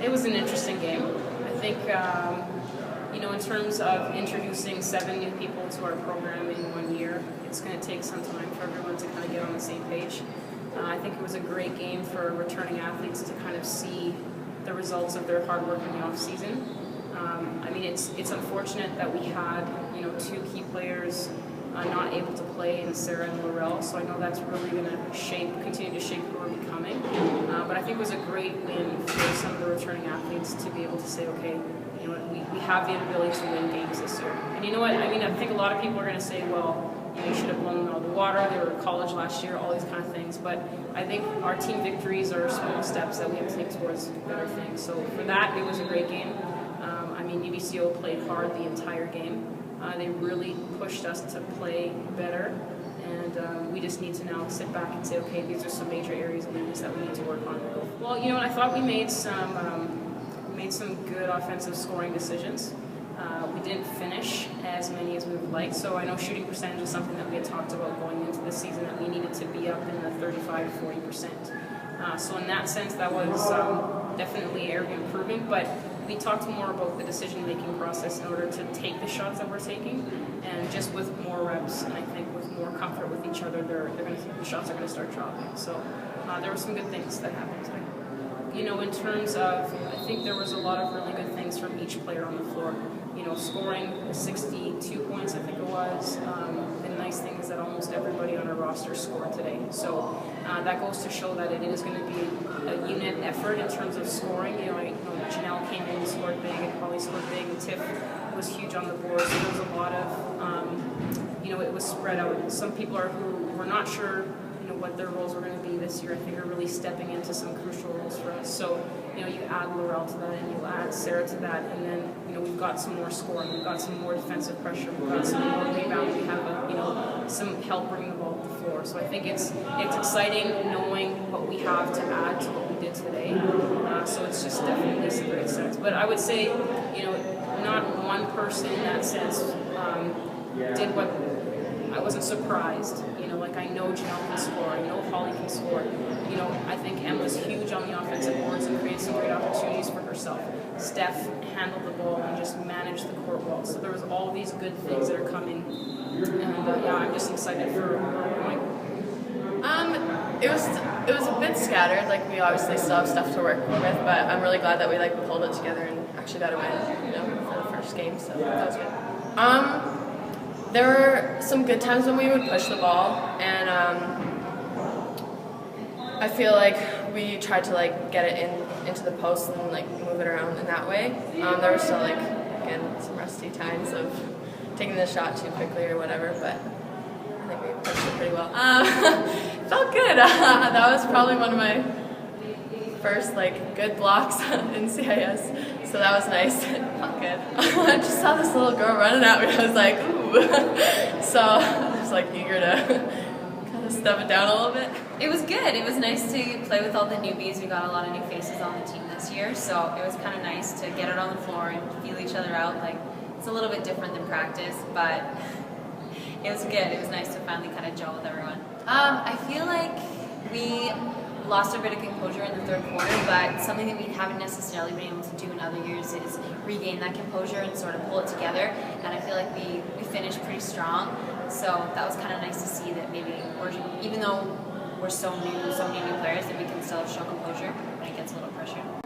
It was an interesting game. I think, you know, in terms of introducing 7 new people to our program in 1 year, it's going to take some time for everyone to kind of get on the same page. I think it was a great game for returning athletes to kind of see the results of their hard work in the off season. I mean, it's unfortunate that we had, you know, 2 key players not able to play in Sarah and Laurel, so I know that's really going to continue to shape who we're becoming. But I think it was a great win for some of the returning athletes to be able to say, okay, you know what, we have the ability to win games this year. And you know what, I mean, I think a lot of people are going to say, well, you know, you should have blown them out of the water, they were in college last year, all these kind of things. But I think our team victories are small steps that we have to take towards better things. So for that, it was a great game. I mean, UBC-O played hard the entire game. They really pushed us to play better, and we just need to now sit back and say, okay, these are some major areas of weakness that we need to work on. Well, you know, I thought we made some good offensive scoring decisions. We didn't finish as many as we would like, so I know shooting percentage is something that we had talked about going into the season, that we needed to be up in the 35 to 40%. So in that sense, that was definitely area of improvement, but we talked more about the decision-making process in order to take the shots that we're taking, and just with more reps, and I think with more comfort with each other, the shots are going to start dropping. So there were some good things that happened today. You know, in terms of, I think there was a lot of really good things from each player on the floor. You know, scoring 62 points, I think it was. The nice thing is that almost everybody on our roster scored today. So that goes to show that it is going to be a unit effort in terms of scoring. You know, Janelle came in and scored big, and Holly scored big, and Tiff was huge on the board. So there was a lot of, you know, it was spread out. Some people who were not sure, you know, what their roles were going to be this year, I think are really stepping into some crucial roles for us. So, you know, you add Laurel to that, and you add Sarah to that, and then, you know, we've got some more scoring, we've got some more defensive pressure, we've got some more rebound, we have, you know, some help bringing the ball to the floor. So I think it's exciting knowing what we have to add to what we did today. So it's just definitely some great sense. But I would say, you know, not one person in that sense did what. I wasn't surprised, you know, like I know Janelle can score, I know Holly can score. You know, I think Emma's huge on the offensive boards and created some great opportunities for herself. Steph handled the ball and just managed the court well. So there was all these good things that are coming, and yeah, I'm just excited for where we're going. It was a bit scattered. Like, we obviously still have stuff to work with, but I'm really glad that we pulled it together and actually got a win, you know, for the first game. So that was good. There were some good times when we would push the ball, and I feel like we tried to get it into the post and move it around in that way. There were still again some rusty times of taking the shot too quickly or whatever, but I think we pushed it pretty well. It felt good. That was probably one of my first good blocks in CIS, so that was nice. It felt good. I just saw this little girl running at me. I was like, ooh. So I was eager to kind of step it down a little bit. It was good. It was nice to play with all the newbies. We got a lot of new faces on the team this year, so it was kind of nice to get it on the floor and feel each other out. It's a little bit different than practice, but it was good. It was nice to finally kind of gel with everyone. I feel like we lost a bit of composure in the third quarter, but something that we haven't necessarily been able to do in other years is regain that composure and sort of pull it together, and I feel like we finished pretty strong, so that was kind of nice to see that even though we're so many new players, that we can still show composure when it gets a little